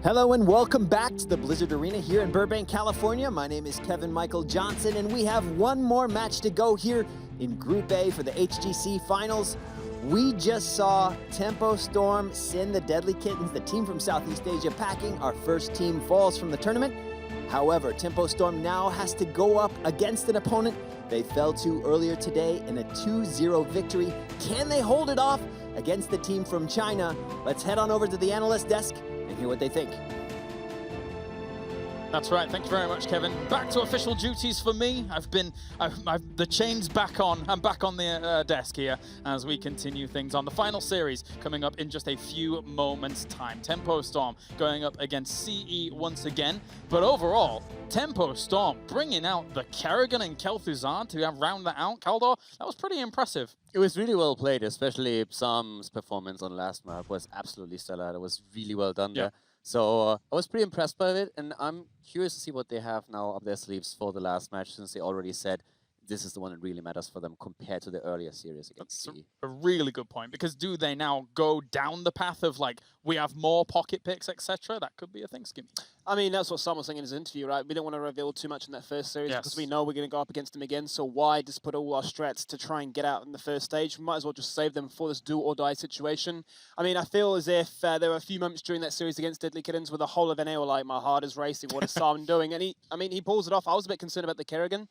Hello and welcome back to the Blizzard Arena here in Burbank, California. My name is Kevin Michael Johnson, and we have one more match to go here in Group A for the HGC Finals. We just saw Tempo Storm send the Deadly Kittens, the team from Southeast Asia, packing. Our first team falls from the tournament. However, Tempo Storm now has to go up against an opponent they fell to earlier today in a 2-0 victory. Can they hold it off against the team from China? Let's head on over to the analyst desk and hear what they think. That's right. Thank you very much, Kevin. Back to official duties for me. I've the chains back on. I'm back on the desk here as we continue things on the final series coming up in just a few moments' time. Tempo Storm going up against CE once again, but overall, Tempo Storm bringing out the Kerrigan and Kel'Thuzan to round that out. Kaldor, that was pretty impressive. It was really well played, especially Psalm's performance on last map was absolutely stellar. It was really well done there. So I was pretty impressed by it, and I'm curious to see what they have now up their sleeves for the last match, since they already said this is the one that really matters for them compared to the earlier series against CE. A really good point, because do they now go down the path of, like, we have more pocket picks, etc.? That could be a thing, Skimmy. I mean, that's what Sam was saying in his interview, right? We don't want to reveal too much in that first series because we know we're going to go up against them again. So why just put all our strats to try and get out in the first stage? We might as well just save them for this do or die situation. I mean, I feel as if there were a few moments during that series against Deadly Kittens where the whole of NA were like, my heart is racing, what is Sam doing? And he pulls it off. I was a bit concerned about the Kerrigan,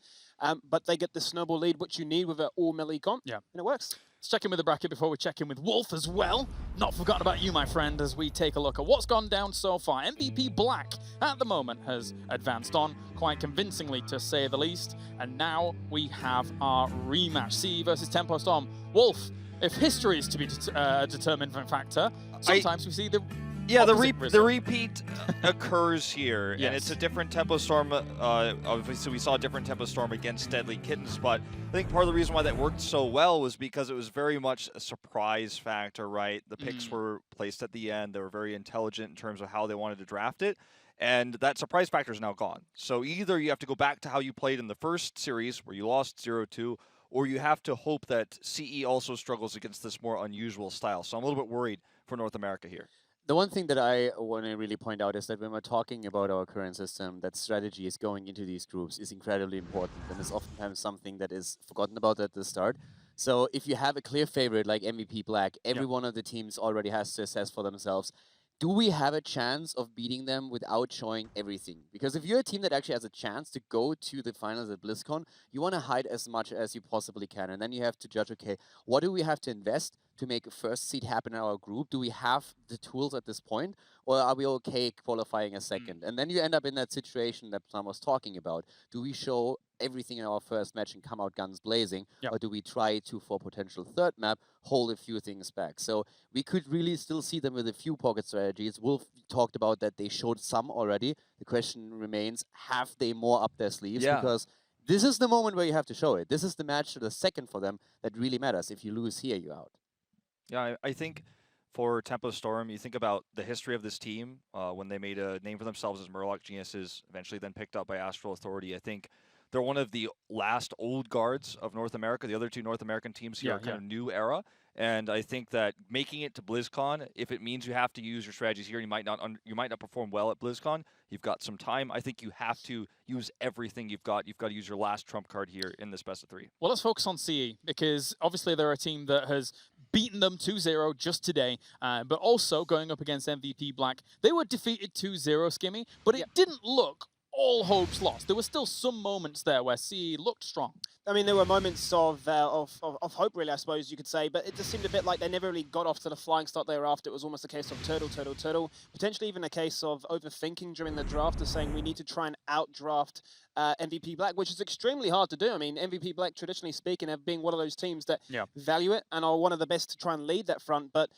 but they get the snowball lead, which you need with an all-melee comp, and it works. Let's check in with the bracket before we check in with Wolf as well. Not forgotten about you, my friend, as we take a look at what's gone down so far. MVP Black, at the moment, has advanced on quite convincingly, to say the least. And now we have our rematch, CE versus Tempo Storm. Wolf, if history is to be a determining factor, sometimes we see the the repeat occurs here, and it's a different Tempo Storm. Obviously, we saw a different Tempo Storm against Deadly Kittens, but I think part of the reason why that worked so well was because it was very much a surprise factor, right? The picks were placed at the end. They were very intelligent in terms of how they wanted to draft it, and that surprise factor is now gone. So either you have to go back to how you played in the first series, where you lost 0-2, or you have to hope that CE also struggles against this more unusual style. So I'm a little bit worried for North America here. The one thing that I want to really point out is that when we're talking about our current system, that strategy is going into these groups is incredibly important, and is oftentimes something that is forgotten about at the start. So if you have a clear favorite like MVP Black, every one of the teams already has to assess for themselves, do we have a chance of beating them without showing everything? Because if you're a team that actually has a chance to go to the finals at BlizzCon, you want to hide as much as you possibly can. And then you have to judge, okay, what do we have to invest to make a first seed happen in our group? Do we have the tools at this point? Or are we okay qualifying a second? And then you end up in that situation that Sam was talking about. Do we show everything in our first match and come out guns blazing? Or do we try to, for potential third map, hold a few things back? So we could really still see them with a few pocket strategies. Wolf talked about that they showed some already. The question remains, have they more up their sleeves? Because this is the moment where you have to show it. This is the match to the second for them that really matters. If you lose here, you're out. Yeah, I think for Tempo Storm, you think about the history of this team when they made a name for themselves as Murloc Geniuses, eventually then picked up by Astral Authority. I think they're one of the last old guards of North America. The other two North American teams here are kind of new era. And I think that making it to BlizzCon, if it means you have to use your strategies here, you might not perform well at BlizzCon. You've got some time. I think you have to use everything you've got. You've got to use your last trump card here in this best of 3. Well, let's focus on CE, because obviously they're a team that has beaten them 2-0 just today, but also going up against MVP Black. They were defeated 2-0, Skimmy, but it didn't look all hopes lost. There were still some moments there where CE looked strong. I mean, there were moments of hope, really, I suppose you could say, but it just seemed a bit like they never really got off to the flying start thereafter. It was almost a case of turtle, potentially even a case of overthinking during the draft, of saying we need to try and outdraft MVP Black, which is extremely hard to do. I mean, MVP Black, traditionally speaking, have been one of those teams that value it and are one of the best to try and lead that front, but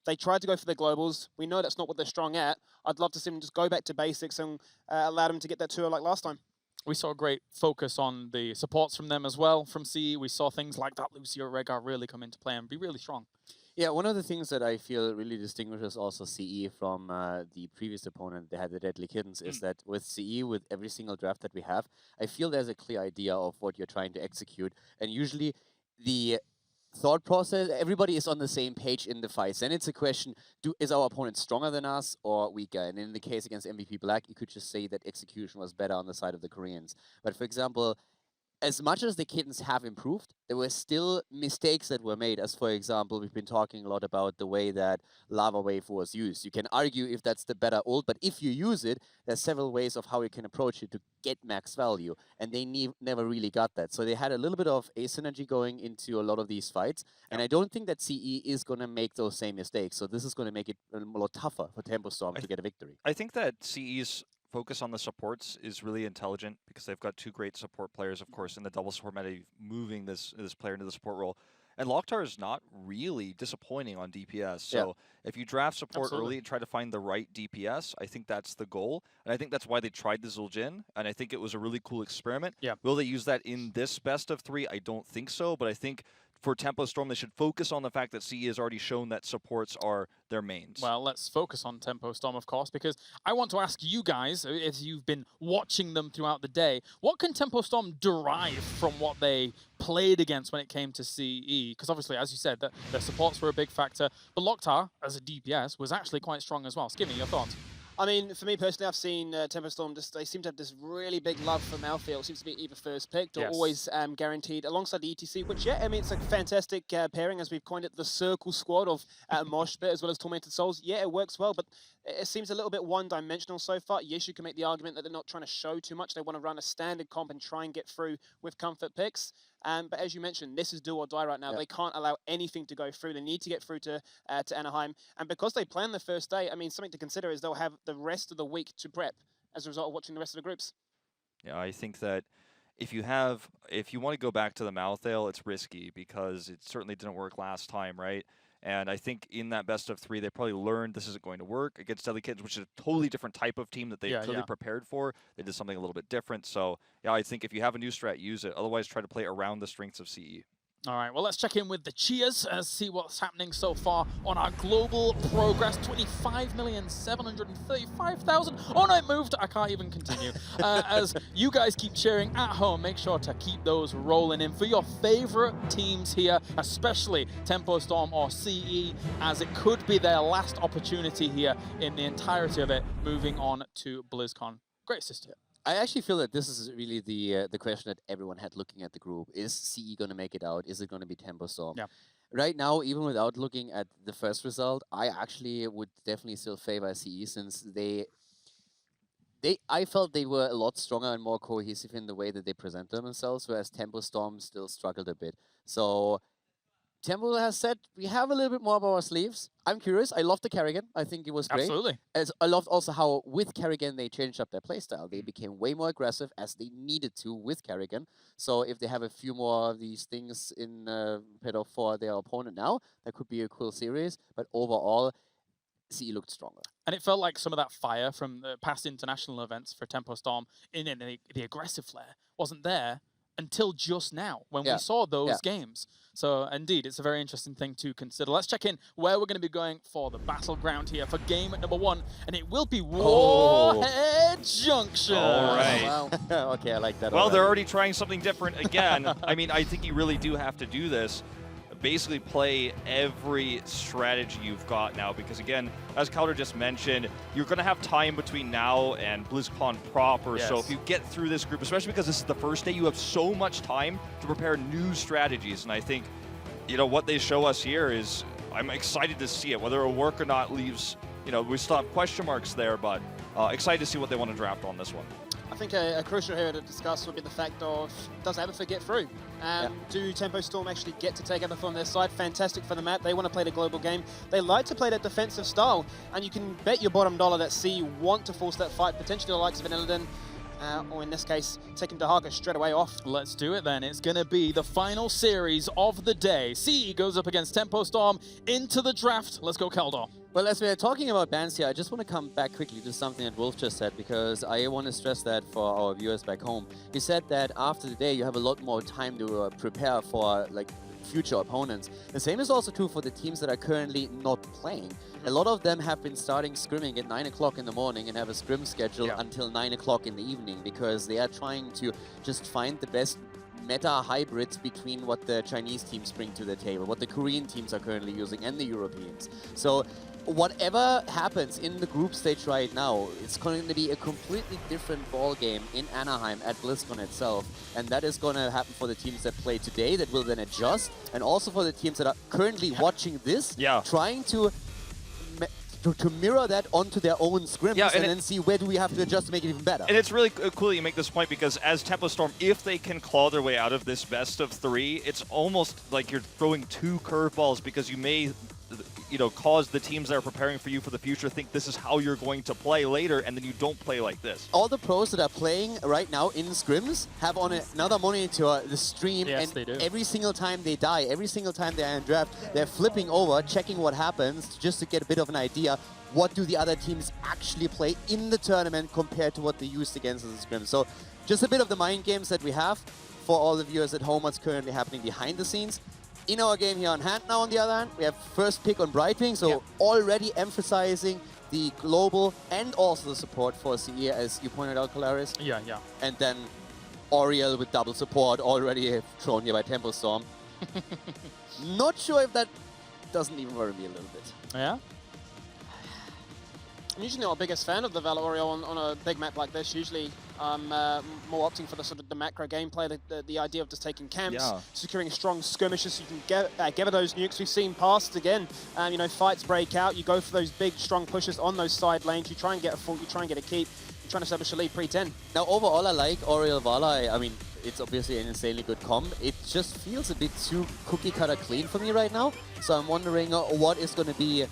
they tried to go for the globals. We know that's not what they're strong at. I'd love to see them just go back to basics and allow them to get that 2 like last time. We saw a great focus on the supports from them as well, from CE. We saw things like that Lucio Rhaegar really come into play and be really strong. Yeah, one of the things that I feel really distinguishes also CE from the previous opponent they had, the Deadly Kittens, is that with CE, with every single draft that we have, I feel there's a clear idea of what you're trying to execute. And usually the thought process, everybody is on the same page in the fights. Then it's a question, is our opponent stronger than us or weaker? And in the case against MVP Black, you could just say that execution was better on the side of the Koreans. But for example, as much as the kittens have improved, there were still mistakes that were made. As for example, we've been talking a lot about the way that Lava Wave was used. You can argue if that's the better ult, but if you use it, there's several ways of how you can approach it to get max value. And they never really got that. So they had a little bit of asymmetry going into a lot of these fights. And I don't think that CE is going to make those same mistakes. So this is going to make it a lot tougher for Tempo Storm to get a victory. I think that CE's focus on the supports is really intelligent because they've got two great support players, of course, in the double support meta, moving this player into the support role. And Lokhtar is not really disappointing on DPS. So if you draft support early and try to find the right DPS, I think that's the goal. And I think that's why they tried the Zul'jin. And I think it was a really cool experiment. Yeah. Will they use that in this best of 3? I don't think so. But I think for Tempo Storm, they should focus on the fact that CE has already shown that supports are their mains. Well, let's focus on Tempo Storm, of course, because I want to ask you guys, as you've been watching them throughout the day, what can Tempo Storm derive from what they played against when it came to CE? Because obviously, as you said, their supports were a big factor, but Lokhtar, as a DPS, was actually quite strong as well. Skimmy, your thoughts? I mean, for me personally, I've seen Tempo Storm, they seem to have this really big love for Malthael. It seems to be either first picked or always guaranteed alongside the ETC, which, I mean, it's a fantastic pairing, as we've coined it, the circle squad of Moshpit as well as Tormented Souls. Yeah, it works well, but it seems a little bit one-dimensional so far. Yes, you can make the argument that they're not trying to show too much. They want to run a standard comp and try and get through with comfort picks. But as you mentioned, this is do or die right now. They can't allow anything to go through. They need to get through to Anaheim. And because they plan the first day, I mean, something to consider is they'll have the rest of the week to prep as a result of watching the rest of the groups. Yeah, I think that if you want to go back to the Malthael, it's risky because it certainly didn't work last time, right? And I think in that best of 3, they probably learned this isn't going to work against Deadly Kittens, which is a totally different type of team that they clearly prepared for. They did something a little bit different. So, yeah, I think if you have a new strat, use it. Otherwise, try to play around the strengths of CE. All right, well, let's check in with the cheers and see what's happening so far on our global progress. 25,735,000. Oh, no, it moved. I can't even continue. As you guys keep cheering at home, make sure to keep those rolling in for your favorite teams here, especially Tempo Storm or CE, as it could be their last opportunity here in the entirety of it, moving on to BlizzCon. Great system. I actually feel that this is really the question that everyone had looking at the group. Is CE going to make it out? Is it going to be Tempo Storm? Yeah. Right now, even without looking at the first result, I actually would definitely still favor CE since I felt they were a lot stronger and more cohesive in the way that they present themselves, whereas Tempo Storm still struggled a bit. So Tempo has said we have a little bit more up our sleeves. I'm curious. I love the Kerrigan. I think it was great. Absolutely. As I loved also how with Kerrigan they changed up their playstyle. They became way more aggressive as they needed to with Kerrigan. So if they have a few more of these things in pedo for their opponent now, that could be a cool series. But overall, CE looked stronger. And it felt like some of that fire from the past international events for Tempo Storm in the aggressive flair wasn't there until just now when we saw those games. So indeed, it's a very interesting thing to consider. Let's check in where we're going to be going for the battleground here for game number 1, and it will be Warhead Junction. All right. Wow. Okay, I like that. Well, they're already trying something different again. I mean, I think you really do have to do this. Basically play every strategy you've got now, because again, as Calder just mentioned, you're going to have time between now and BlizzCon proper. So if you get through this group, especially because this is the first day, you have so much time to prepare new strategies. And I think, you know, what they show us here is, I'm excited to see it. Whether it'll work or not leaves, you know, we still have question marks there, but excited to see what they want to draft on this one. I think a crucial area to discuss would be the fact of, does Abathur get through? Do Tempo Storm actually get to take Abathur on their side? Fantastic for the map. They want to play the global game. They like to play that defensive style, and you can bet your bottom dollar that CE want to force that fight, potentially the likes of an Illidan, or in this case, taking Dahaka straight away off. Let's do it then. It's going to be the final series of the day. CE goes up against Tempo Storm into the draft. Let's go, Keldor. Well, as we're talking about bans here, I just want to come back quickly to something that Wolf just said, because I want to stress that for our viewers back home. He said that after the day, you have a lot more time to prepare for like future opponents. The same is also true for the teams that are currently not playing. A lot of them have been starting scrimming at 9 o'clock in the morning and have a scrim schedule until 9 o'clock in the evening, because they are trying to just find the best meta hybrids between what the Chinese teams bring to the table, what the Korean teams are currently using, and the Europeans. So whatever happens in the group stage right now, it's going to be a completely different ball game in Anaheim at BlizzCon itself. And that is going to happen for the teams that play today, that will then adjust, and also for the teams that are currently watching this, trying to mirror that onto their own scrims and then see where do we have to adjust to make it even better. And it's really cool that you make this point, because as Tempo Storm, if they can claw their way out of this best of 3, it's almost like you're throwing 2 curveballs, because you may cause the teams that are preparing for you for the future think this is how you're going to play later, and then you don't play like this. All the pros that are playing right now in scrims have on another monitor the stream, and every single time they die, every single time they're in draft, they're flipping over, checking what happens, just to get a bit of an idea. What do the other teams actually play in the tournament compared to what they used against the scrim? So just a bit of the mind games that we have for all the viewers at home, what's currently happening behind the scenes. In our game here on hand now, on the other hand, we have first pick on Brightwing, so already emphasizing the global and also the support for CE, as you pointed out, Colaris. Yeah. And then Oriel with double support, already thrown here by Tempo Storm. Not sure if that doesn't even worry me a little bit. Yeah? I'm usually not a biggest fan of the Valor Oriel on a big map like this. Usually I'm more opting for the sort of the macro gameplay, the idea of just taking camps, securing strong skirmishes so you can gather those nukes. We've seen past again, fights break out, you go for those big strong pushes on those side lanes, you try and get a full, you try and get a keep, you're trying to establish a lead pre-10. Now overall I like Oriel Vala. I mean, it's obviously an insanely good comp. It just feels a bit too cookie cutter clean for me right now. So I'm wondering what is going to be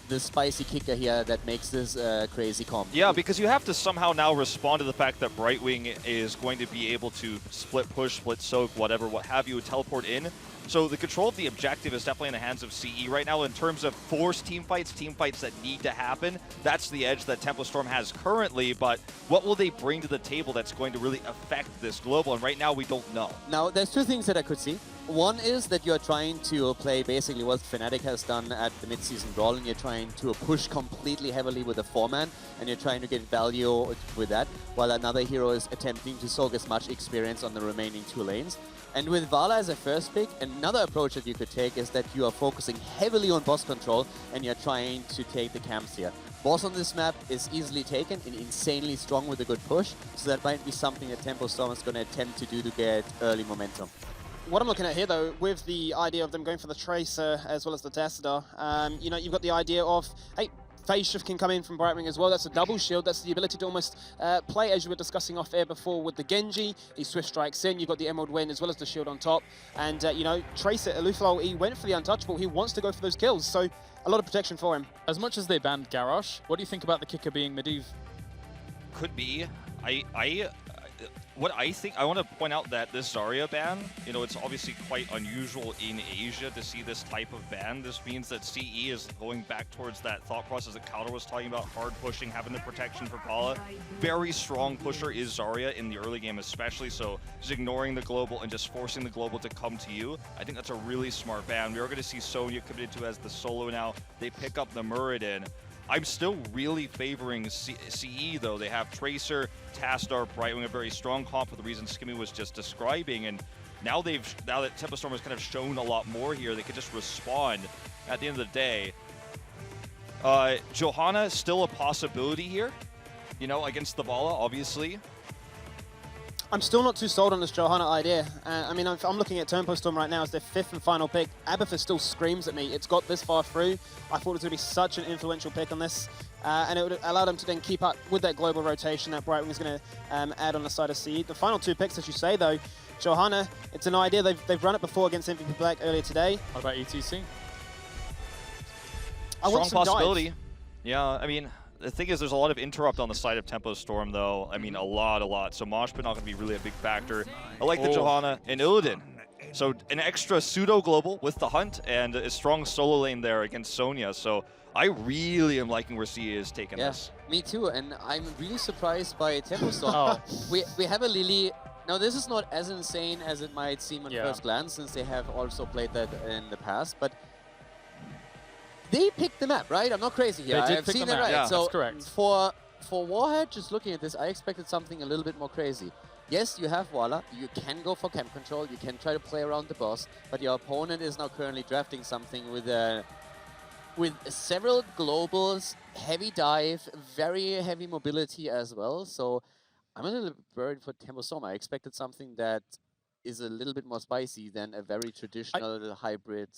the spicy kicker here that makes this crazy comp. Yeah, because you have to somehow now respond to the fact that Brightwing is going to be able to split push, split soak, whatever, what have you, teleport in. So the control of the objective is definitely in the hands of CE right now in terms of forced team fights that need to happen. That's the edge that Tempo Storm has currently, but what will they bring to the table that's going to really affect this global? And right now we don't know. Now there's 2 things that I could see. One is that you're trying to play basically what Fnatic has done at the mid-season brawl, and you're trying to push completely heavily with a 4-man, and you're trying to get value with that, while another hero is attempting to soak as much experience on the remaining 2 lanes. And with Vala as a first pick, another approach that you could take is that you are focusing heavily on boss control, and you're trying to take the camps here. Boss on this map is easily taken and insanely strong with a good push, so that might be something that Tempo Storm is going to attempt to do to get early momentum. What I'm looking at here, though, with the idea of them going for the Tracer as well as the Tester, you've got the idea of, hey, Phase Shift can come in from Brightwing as well. That's a double shield. That's the ability to almost play, as you were discussing off air before, with the Genji. He Swift Strikes in. You've got the Emerald Wind as well as the shield on top. And, Tracer, Alufalo, he went for the untouchable. He wants to go for those kills. So a lot of protection for him. As much as they banned Garrosh, what do you think about the kicker being Medivh? Could be. What I think, I want to point out that this Zarya ban, it's obviously quite unusual in Asia to see this type of ban. This means that CE is going back towards that thought process that Kauder was talking about, hard pushing, having the protection for Pala. Very strong pusher is Zarya in the early game especially, so just ignoring the global and just forcing the global to come to you. I think that's a really smart ban. We are going to see Sonya committed to as the solo now. They pick up the Muradin. I'm still really favoring CE, though. They have Tracer, Tastar, Brightwing, a very strong comp for the reasons Skimmy was just describing. And now that Tempo Storm has kind of shown a lot more here, they could just respond at the end of the day. Johanna, still a possibility here, against the Vala, obviously. I'm still not too sold on this Johanna idea. I'm looking at Tempo Storm right now as their 5th and final pick. Abathur still screams at me. It's got this far through. I thought it was going to be such an influential pick on this. And it would allow them to then keep up with that global rotation that Brightwing is going to add on the side of CE. The final 2 picks, as you say, though, Johanna, it's an idea. They've run it before against MVP Black earlier today. What about ETC? Strong possibility. Yeah, I mean, the thing is, there's a lot of interrupt on the side of Tempo Storm, though. I mean, a lot. So Mosh Pit not going to be really a big factor. I like the Johanna and Illidan. So an extra pseudo-global with the Hunt and a strong solo lane there against Sonya. So I really am liking where CE is taking this. Me too, and I'm really surprised by Tempo Storm. We have a Lily. Now, this is not as insane as it might seem at first glance, since they have also played that in the past, but they picked the map, right? I'm not crazy here. They did I've pick seen the it map. right. Yeah, so that's correct. For Warhead, just looking at this, I expected something a little bit more crazy. yes, you have Walla, you can go for camp control, you can try to play around the boss, but your opponent is now currently drafting something with several globals, heavy dive, very heavy mobility as well. So I'm a little bit worried for Tempo Storm. I expected something that is a little bit more spicy than a very traditional hybrid,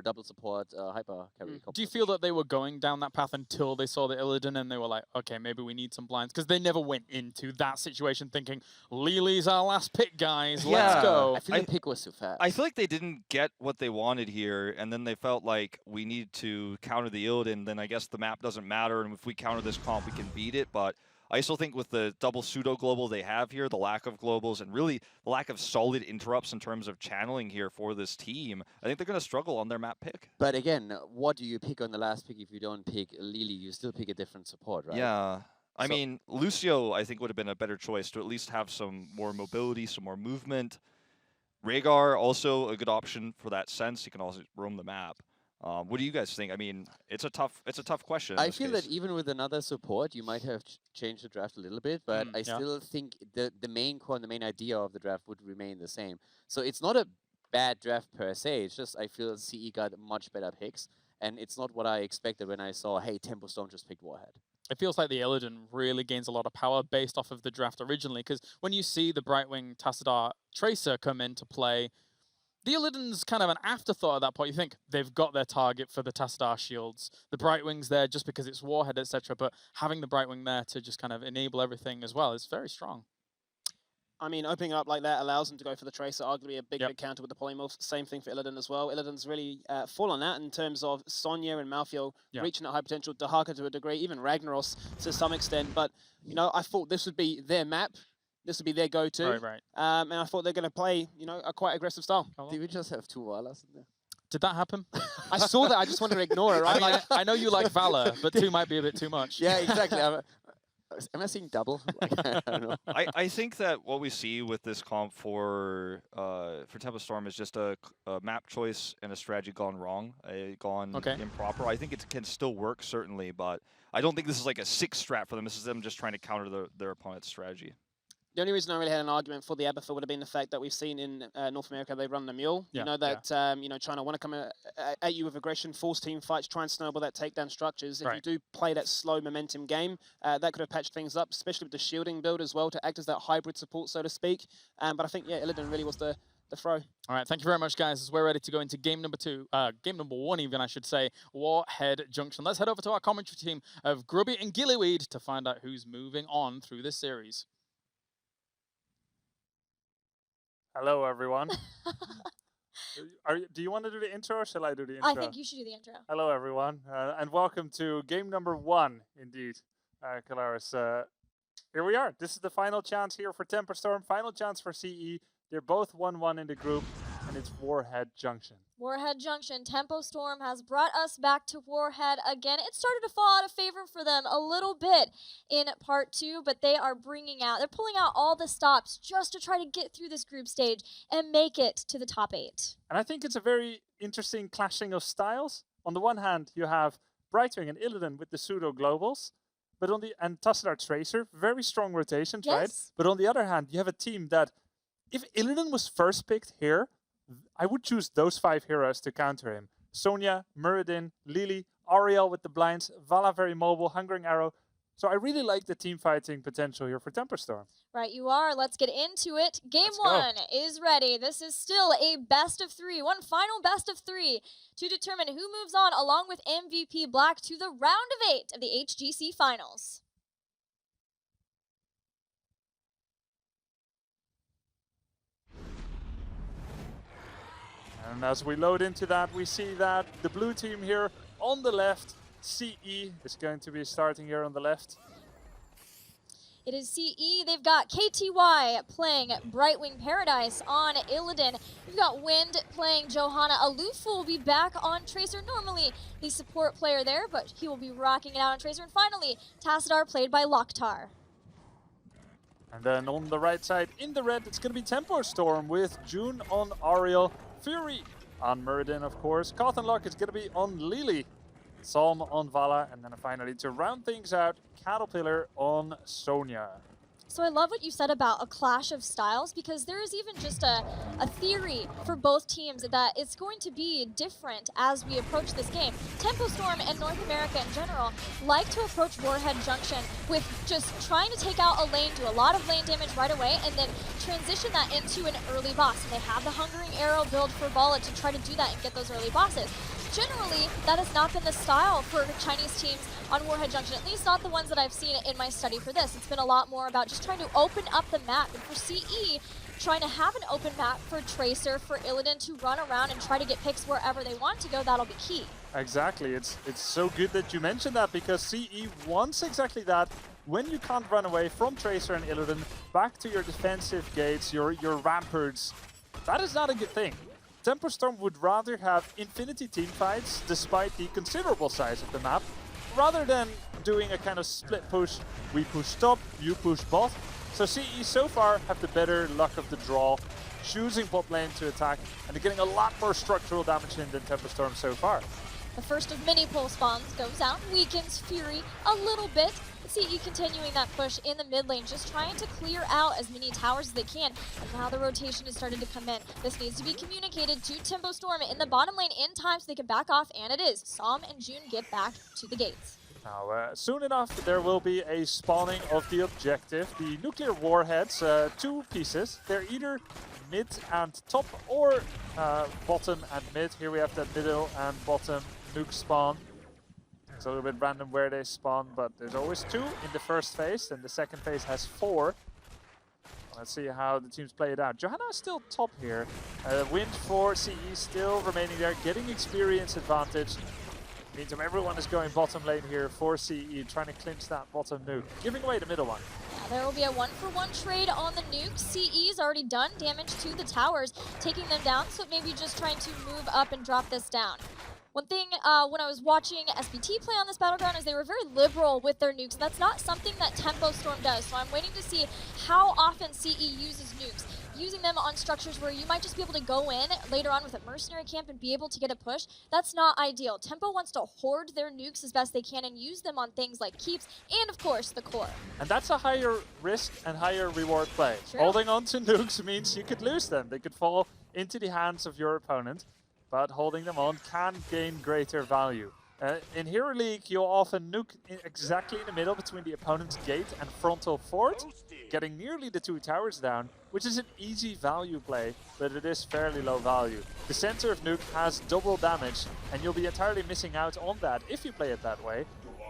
double support hyper carry. Do you feel that they were going down that path until they saw the Illidan and they were like, okay, maybe we need some blinds? Because they never went into that situation thinking, Lili's our last pick, guys, let's go. I feel the pick was too fast. I feel like they didn't get what they wanted here, and then they felt like we need to counter the Illidan, then I guess the map doesn't matter, and if we counter this comp, we can beat it, but I still think with the double pseudo global they have here, the lack of globals, and really the lack of solid interrupts in terms of channeling here for this team, I think they're going to struggle on their map pick. But again, what do you pick on the last pick if you don't pick Lili? You still pick a different support, right? Yeah. I mean, Lucio, I think, would have been a better choice to at least have some more mobility, some more movement. Rhaegar, also a good option for that sense. He can also roam the map. What do you guys think? I mean, it's a tough question. I feel that even with another support, you might have changed the draft a little bit, but I still think the main core and the main idea of the draft would remain the same. So it's not a bad draft per se. It's just I feel CE got much better picks, and it's not what I expected when I saw, hey, Tempo Storm just picked Warhead. It feels like the Illidan really gains a lot of power based off of the draft originally, because when you see the Brightwing Tassadar Tracer come into play, the Illidan's kind of an afterthought at that point. You think they've got their target for the Tassadar shields. The Brightwing's there just because it's Warhead, etc. But having the Brightwing there to just kind of enable everything as well is very strong. I mean, opening up like that allows them to go for the Tracer, arguably a big counter with the Polymorph. Same thing for Illidan as well. Illidan's really full on that in terms of Sonya and Malthael reaching that high potential, Dahaka to a degree, even Ragnaros to some extent. But, you know, I thought this would be their map. This would be their go-to. Right. And I thought they're going to play, you know, a quite aggressive style. Did we just have 2 Walas in there? Did that happen? I saw that. I just wanted to ignore it, right? I mean, I know you like Valor, but 2 might be a bit too much. Yeah, exactly. Am I seeing double? Like, I don't know. I think that what we see with this comp for Tempo Storm is just a map choice and a strategy gone wrong, gone improper. I think it can still work, certainly, but I don't think this is like a 6 strat for them. This is them just trying to counter their opponent's strategy. The only reason I really had an argument for the Abathur would have been the fact that we've seen in North America they run the Mule. You know that you know, China want to come at you with aggression, force team fights, try and snowball that takedown structures. If you do play that slow momentum game, that could have patched things up, especially with the shielding build as well to act as that hybrid support, so to speak. But I think Illidan really was the throw. All right, thank you very much, guys. As we're ready to go into game number 1 even, I should say, Warhead Junction. Let's head over to our commentary team of Grubby and Gillyweed to find out who's moving on through this series. Hello, everyone. Do you want to do the intro, or shall I do the intro? I think you should do the intro. Hello, everyone, and welcome to game number 1, indeed, Kalaris. Here we are. This is the final chance here for Tempo Storm, final chance for CE. They're both 1-1 in the group, and it's Warhead Junction. Warhead Junction. Tempo Storm has brought us back to Warhead again. It started to fall out of favor for them a little bit in part 2, but they're pulling out all the stops just to try to get through this group stage and make it to the top 8. And I think it's a very interesting clashing of styles. On the one hand, you have Brightwing and Illidan with the pseudo globals, but and Tassadar Tracer, very strong rotations, right? But on the other hand, you have a team that, if Illidan was first picked here, I would choose those 5 heroes to counter him. Sonya, Muradin, Lili, Ariel with the blinds, Vala very mobile, Hungering Arrow. So I really like the team fighting potential here for Tempo Storm. Right, you are. Let's get into it. Game 1 is ready. This is still a best of 3, one final best of 3 to determine who moves on along with MVP Black to the round of 8 of the HGC Finals. And as we load into that, we see that the blue team here on the left, CE, is going to be starting here on the left. It is CE. They've got KTY playing Brightwing Paradise on Illidan. We've got Wind playing Johanna. Alufu will be back on Tracer, normally the support player there, but he will be rocking it out on Tracer. And finally, Tassadar played by Loktar. And then on the right side, in the red, it's going to be Tempo Storm with June on Ariel, Fury on Muradin, of course. Cottonlock is going to be on Lili, Psalm on Vala, and then finally to round things out, Caterpillar on Sonya. So I love what you said about a clash of styles, because there is even just a theory for both teams that it's going to be different as we approach this game. Tempo Storm and North America in general like to approach Warhead Junction with just trying to take out a lane, do a lot of lane damage right away, and then transition that into an early boss. And they have the Hungering Arrow build for Bala to try to do that and get those early bosses. Generally, that has not been the style for Chinese teams on Warhead Junction, at least not the ones that I've seen in my study for this. It's been a lot more about just trying to open up the map, and for CE, trying to have an open map for Tracer, for Illidan to run around and try to get picks wherever they want to go. That'll be key. Exactly. It's so good that you mentioned that, because CE wants exactly that. When you can't run away from Tracer and Illidan back to your defensive gates, your ramparts, that is not a good thing. Tempo Storm would rather have infinity teamfights, despite the considerable size of the map, rather than doing a kind of split push. We push top, you push bot. So CE so far have the better luck of the draw, choosing bot lane to attack, and they're getting a lot more structural damage in than Tempo Storm so far. The first of many pole spawns goes out, weakens Fury a little bit. CE continuing that push in the mid lane, just trying to clear out as many towers as they can. And now the rotation has started to come in. This needs to be communicated to Tempo Storm in the bottom lane in time so they can back off, and it is. Som and June get back to the gates. Now, soon enough, there will be a spawning of the objective. The nuclear warheads, 2 pieces. They're either mid and top, or bottom and mid. Here we have that middle and bottom nuke spawn. It's a little bit random where they spawn, but there's always 2 in the first phase, and the second phase has 4. Let's see how the teams play it out. Johanna is still top here. Wind for CE still remaining there, getting experience advantage. Meantime, everyone is going bottom lane here for CE, trying to clinch that bottom nuke, giving away the middle one. Yeah, there will be a 1-for-1 trade on the nuke. CE has already done damage to the towers, taking them down, so maybe just trying to move up and drop this down. One thing when I was watching SBT play on this battleground is they were very liberal with their nukes, and that's not something that Tempo Storm does. So I'm waiting to see how often CE uses nukes. Using them on structures where you might just be able to go in later on with a mercenary camp and be able to get a push, that's not ideal. Tempo wants to hoard their nukes as best they can and use them on things like keeps and, of course, the core. And that's a higher risk and higher reward play. True. Holding on to nukes means you could lose them. They could fall into the hands of your opponent, but holding them on can gain greater value. In Hero League, you'll often nuke exactly in the middle between the opponent's gate and frontal fort, getting nearly the 2 towers down, which is an easy value play, but it is fairly low value. The center of nuke has double damage, and you'll be entirely missing out on that if you play it that way.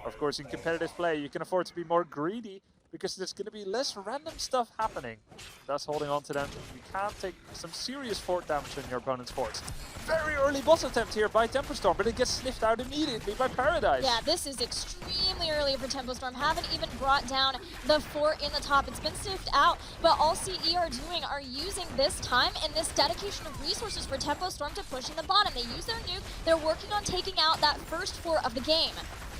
Of course, in competitive play, you can afford to be more greedy, because there's going to be less random stuff happening. Thus, holding on to them, you can take some serious fort damage on your opponent's forts. Very early boss attempt here by Tempo Storm, but it gets sniffed out immediately by Paradise. Yeah, this is extremely early for Tempo Storm. Haven't even brought down the fort in the top. It's been sniffed out, but all CE are doing are using this time and this dedication of resources for Tempo Storm to push in the bottom. They use their nuke. They're working on taking out that first fort of the game.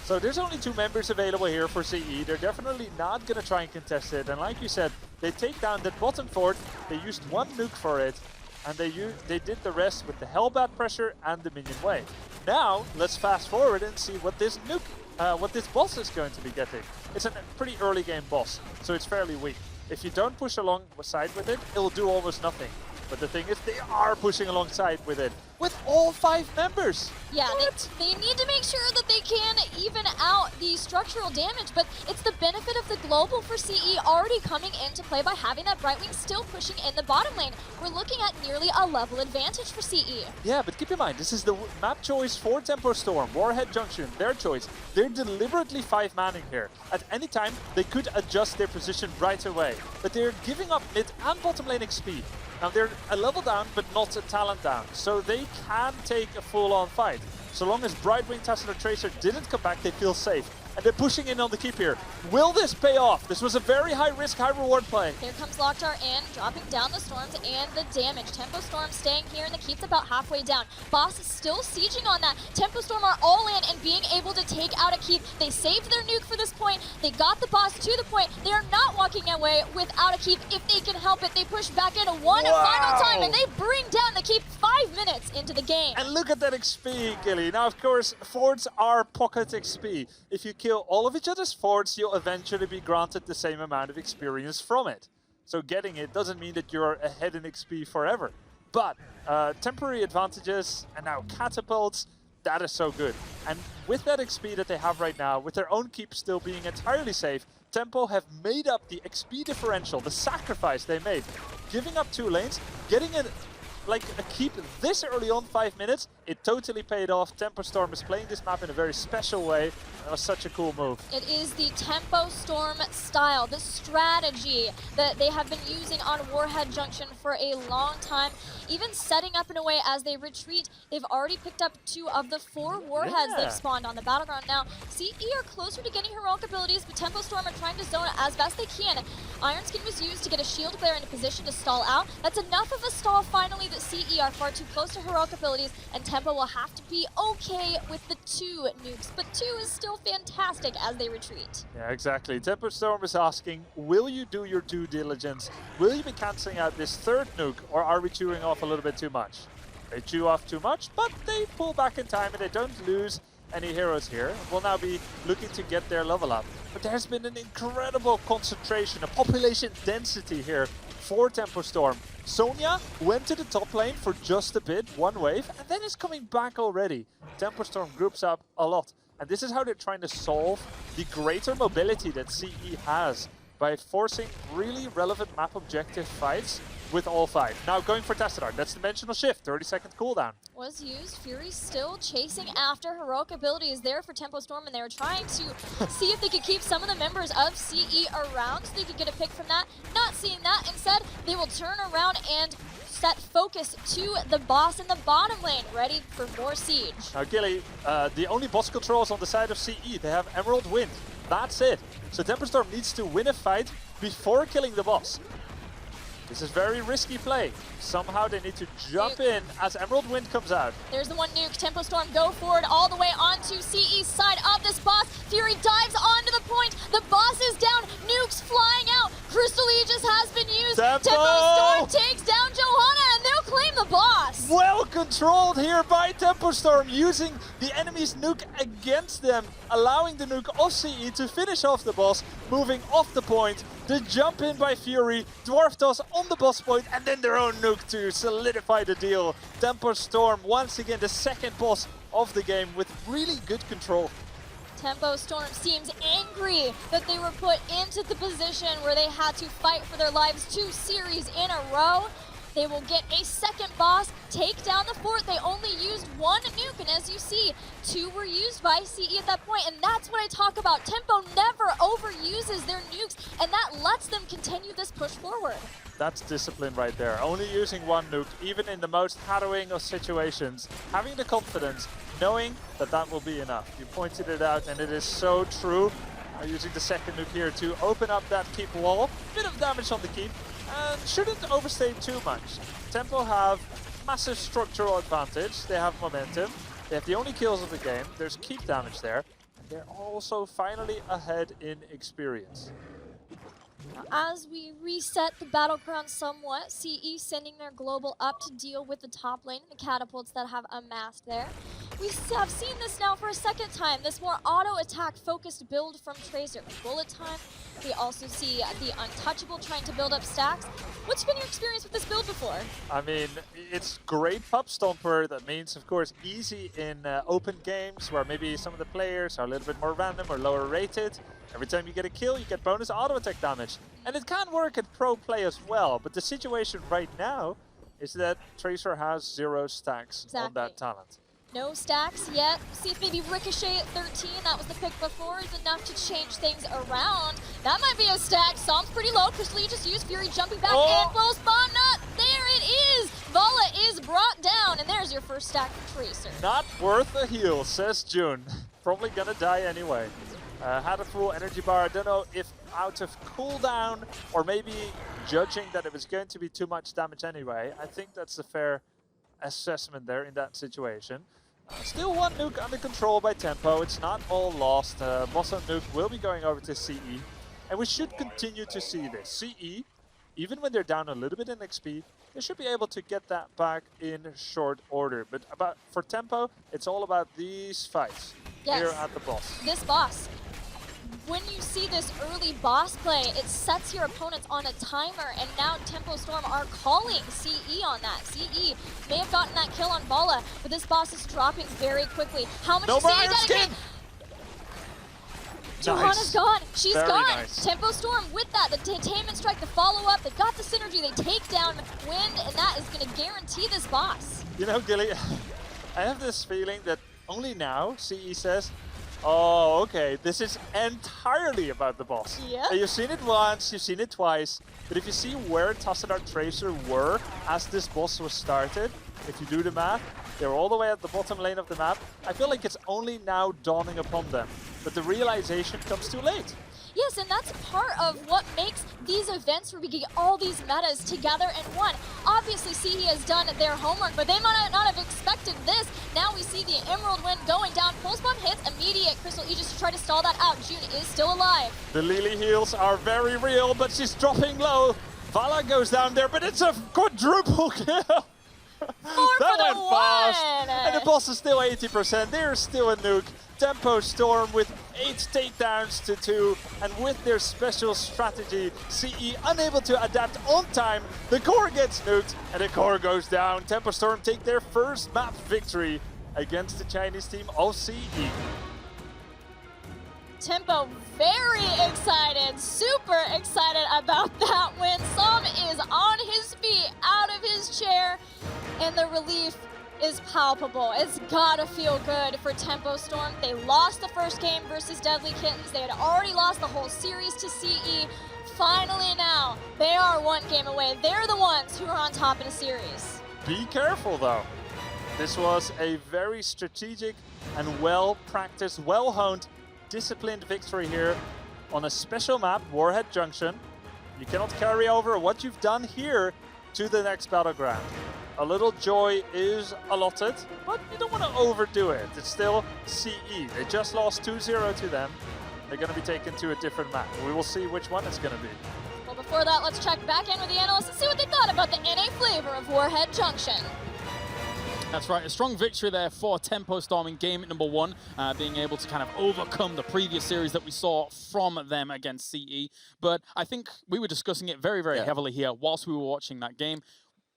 So there's only 2 members available here for CE. They're definitely not going to try and contest it. And like you said, they take down that bottom fort. They used 1 nuke for it. And they did the rest with the Hellbat pressure and the minion wave. Now, let's fast forward and see what this what this boss is going to be getting. It's a pretty early game boss, so it's fairly weak. If you don't push alongside with it, it'll do almost nothing. But the thing is, they are pushing alongside with it, with all 5 members. Yeah, they need to make sure that they can even out the structural damage, but it's the benefit of the global for CE already coming into play by having that Brightwing still pushing in the bottom lane. We're looking at nearly a level advantage for CE. Yeah, but keep in mind, this is the map choice for Tempo Storm, Warhead Junction, their choice. They're deliberately 5-manning here. At any time, they could adjust their position right away, but they're giving up mid and bottom lane XP. Now they're a level down, but not a talent down, so they can take a full-on fight. So long as Brightwing, Tassadar, Tracer didn't come back, they feel safe. And they're pushing in on the keep here. Will this pay off? This was a very high-risk, high-reward play. Here comes Lockjar in, dropping down the storms and the damage. Tempo Storm staying here, and the keep's about halfway down. Boss is still sieging on that. Tempo Storm are all in and being able to take out a keep. They saved their nuke for this point. They got the boss to the point. They are not walking away without a keep if they can help it. They push back in one final time, and they bring down the keep. 5 minutes into the game. And look at that XP, Gilly. Now, of course, forts are pocket XP. If you kill all of each other's forts, you'll eventually be granted the same amount of experience from it. So getting it doesn't mean that you're ahead in XP forever. But temporary advantages and now catapults, that is so good. And with that XP that they have right now, with their own keep still being entirely safe, Tempo have made up the XP differential, the sacrifice they made. Giving up 2 lanes, getting a keep this early on, 5 minutes, it totally paid off. Tempo Storm is playing this map in a very special way. That was such a cool move. It is the Tempo Storm style, the strategy that they have been using on Warhead Junction for a long time. Even setting up in a way as they retreat, they've already picked up 2 of the 4 warheads they've spawned on the battleground. Now, CE are closer to getting heroic abilities, but Tempo Storm are trying to zone it as best they can. Iron Skin was used to get a shield player into position to stall out. That's enough of a stall finally that CE are far too close to heroic abilities, and Tempo will have to be okay with the 2 nukes, but 2 is still fantastic as they retreat. Yeah, exactly. Tempo Storm is asking, will you do your due diligence? Will you be cancelling out this 3rd nuke, or are we chewing off a little bit too much? They chew off too much, but they pull back in time and they don't lose any heroes here. Will now be looking to get their level up. But there's been an incredible concentration, a population density here for Tempo Storm. Sonya went to the top lane for just a bit, 1 wave, and then is coming back already. Tempo Storm groups up a lot. And this is how they're trying to solve the greater mobility that CE has by forcing really relevant map objective fights with all 5. Now going for Tassadar, that's Dimensional Shift, 30-second cooldown. Was used. Fury still chasing after heroic abilities there for Tempo Storm, and they were trying to see if they could keep some of the members of CE around so they could get a pick from that. Not seeing that, instead they will turn around and set focus to the boss in the bottom lane, ready for more siege. Now Gilly, the only boss control is on the side of CE. They have Emerald Wind. That's it. So Tempo Storm needs to win a fight before killing the boss. This is very risky play. Somehow they need to jump in as Emerald Wind comes out. There's the 1 nuke. Tempo Storm go forward all the way onto CE's side of this boss. Fury dives onto the point. The boss is down. Nukes flying out. Crystal Aegis has been used. Tempo Storm takes down Johanna, and they'll claim the boss. Well controlled here by Tempo Storm, using the enemy's nuke against them, allowing the nuke of CE to finish off the boss, moving off the point. The jump in by Fury, Dwarf Toss on the boss point, and then their own nuke to solidify the deal. Tempo Storm, once again, the 2nd boss of the game with really good control. Tempo Storm seems angry that they were put into the position where they had to fight for their lives 2 series in a row. They will get a 2nd boss, take down the fort. They only used 1 nuke, and as you see, 2 were used by CE at that point, and that's what I talk about. Tempo never overuses their nukes, and that lets them continue this push forward. That's discipline right there. Only using 1 nuke, even in the most harrowing of situations. Having the confidence, knowing that that will be enough. You pointed it out, and it is so true. Using the 2nd nuke here to open up that keep wall. Bit of damage on the keep. And shouldn't overstay too much. Tempo have massive structural advantage. They have momentum. They have the only kills of the game. There's keep damage there. They're also finally ahead in experience. As we reset the battleground somewhat, CE sending their global up to deal with the top lane and the catapults that have amassed there. We have seen this now for a 2nd time, this more auto-attack focused build from Tracer. Bullet time. We also see the Untouchable trying to build up stacks. What's been your experience with this build before? I mean, it's great pub stomper. That means, of course, easy in open games where maybe some of the players are a little bit more random or lower rated. Every time you get a kill, you get bonus auto attack damage. And it can work at pro play as well, but the situation right now is that Tracer has 0 stacks on that talent. No stacks yet. See if maybe Ricochet at 13, that was the pick before, is enough to change things around. That might be a stack. Psalm's pretty low. Crystal just used Fury jumping back in. Full spawn nut. There it is. Vala is brought down, and there's your first stack for Tracer. Not worth a heal, says June. Probably gonna die anyway. Had a full energy bar. I don't know if out of cooldown or maybe judging that it was going to be too much damage anyway. I think that's a fair assessment there in that situation. Still 1 nuke under control by Tempo. It's not all lost. Boss on nuke will be going over to CE. And we should continue to see this. CE, even when they're down a little bit in XP, they should be able to get that back in short order. But for Tempo, it's all about these fights here at the boss. This boss. When you see this early boss play, it sets your opponents on a timer, and now Tempo Storm are calling CE on that. CE may have gotten that kill on Bala, but this boss is dropping very quickly. How much is CE dedicated? Johanna's gone. She's gone. Nice. Tempo Storm with that. The Detainment Strike, the follow-up. They've got the synergy. They take down Wind, and that is going to guarantee this boss. You know, Gilly, I have this feeling that only now CE says, oh, okay, this is entirely about the boss. Yeah. You've seen it once, you've seen it twice, but if you see where Tassadar Tracer were as this boss was started, if you do the math, they're all the way at the bottom lane of the map. I feel like it's only now dawning upon them, but the realization comes too late. Yes, and that's part of what makes these events where we get all these metas together in one. Obviously, CE has done their homework, but they might not have expected this. Now we see the Emerald Wind going down. Pulse Bomb hits, immediate Crystal Aegis to try to stall that out. June is still alive. The Lily heals are very real, but she's dropping low. Vala goes down there, but it's a quadruple kill. That went fast. And the boss is still 80%. There's still a nuke. Tempo Storm with 8 takedowns to 2, and with their special strategy, CE unable to adapt on time. The core gets nuked, and the core goes down. Tempo Storm take their first map victory against the Chinese team of CE. Tempo very excited, super excited about that win. Som is on his feet, out of his chair, and the relief is palpable. It's gotta feel good for Tempo Storm. They lost the first game versus Deadly Kittens. They had already lost the whole series to CE. Finally now, they are 1 game away. They're the ones who are on top in a series. Be careful though. This was a very strategic and well-practiced, well-honed, disciplined victory here on a special map, Warhead Junction. You cannot carry over what you've done here to the next battleground. A little joy is allotted, but you don't want to overdo it. It's still CE. They just lost 2-0 to them. They're going to be taken to a different map. We will see which one it's going to be. Well, before that, let's check back in with the analysts and see what they thought about the NA flavor of Warhead Junction. That's right, a strong victory there for Tempo Storm in game number 1, being able to kind of overcome the previous series that we saw from them against CE. But I think we were discussing it very, very heavily here whilst we were watching that game.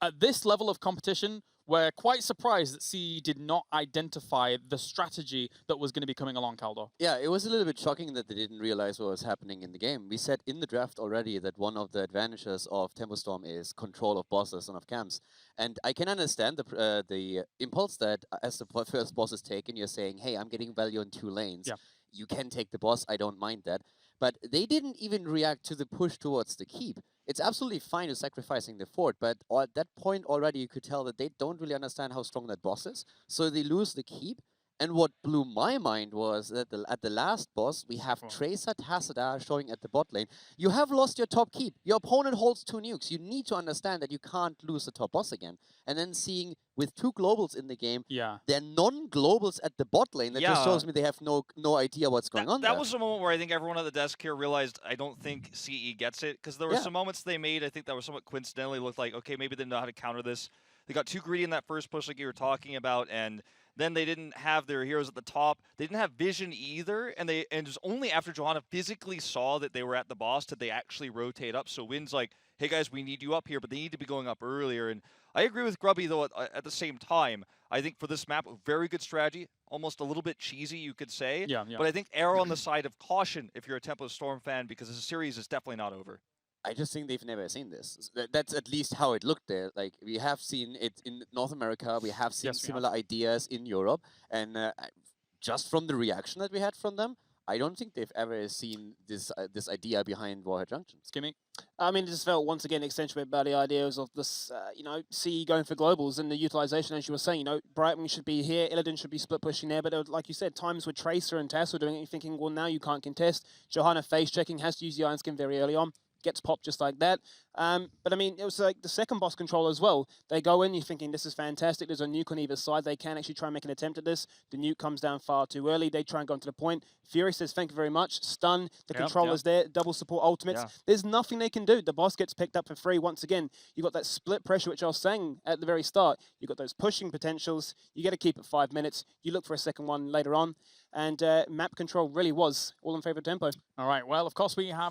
At this level of competition, we're quite surprised that CE did not identify the strategy that was going to be coming along, Caldo. Yeah, it was a little bit shocking that they didn't realize what was happening in the game. We said in the draft already that one of the advantages of Tempo Storm is control of bosses and of camps. And I can understand the impulse that as the first boss is taken, you're saying, hey, I'm getting value in 2 lanes. Yeah. You can take the boss, I don't mind that. But they didn't even react to the push towards the keep. It's absolutely fine to sacrificing the fort, but at that point already you could tell that they don't really understand how strong that boss is. So they lose the keep. And what blew my mind was that at the last boss, we have Tracer Tassadar showing at the bot lane. You have lost your top keep. Your opponent holds 2 nukes. You need to understand that you can't lose the top boss again. And then seeing with 2 globals in the game, they're non-globals at the bot lane. That just shows me they have no idea what's going on there. That was the moment where I think everyone at the desk here realized I don't think CE gets it. Because there were some moments they made, I think that were somewhat coincidentally looked like, okay, maybe they know how to counter this. They got too greedy in that first push like you were talking about, and then they didn't have their heroes at the top. They didn't have vision either, and it was only after Johanna physically saw that they were at the boss did they actually rotate up. So Wind's like, hey guys, we need you up here, but they need to be going up earlier. And I agree with Grubby, though, at the same time. I think for this map, very good strategy, almost a little bit cheesy, you could say. But I think err on the side of caution if you're a Tempo Storm fan, because this series is definitely not over. I just think they've never seen this. That's at least how it looked there. Like, we have seen it in North America, we have seen similar ideas in Europe, and just from the reaction that we had from them, I don't think they've ever seen this idea behind Warhead Junction. Skimmy? I mean, it just felt once again accentuated by the ideas of this, CE going for globals and the utilization, as you were saying. Brightwing should be here, Illidan should be split pushing there, but like you said, times with Tracer and Tass were doing it, you're thinking, well, now you can't contest. Johanna face checking, has to use the Iron Skin very early on. gets popped just like that. But I mean, it was like the second boss control as well. They go in, you're thinking this is fantastic. There's a nuke on either side. They can actually try and make an attempt at this. The nuke comes down far too early. They try and go into the point. Fury says, thank you very much. Stun. The controller's there. Double support ultimates. There's nothing they can do. The boss gets picked up for free once again. You've got that split pressure, which I was saying at the very start. You've got those pushing potentials. You got to keep it 5 minutes. You look for a second one later on. And map control really was all in favor of tempo. All right, well, of course we have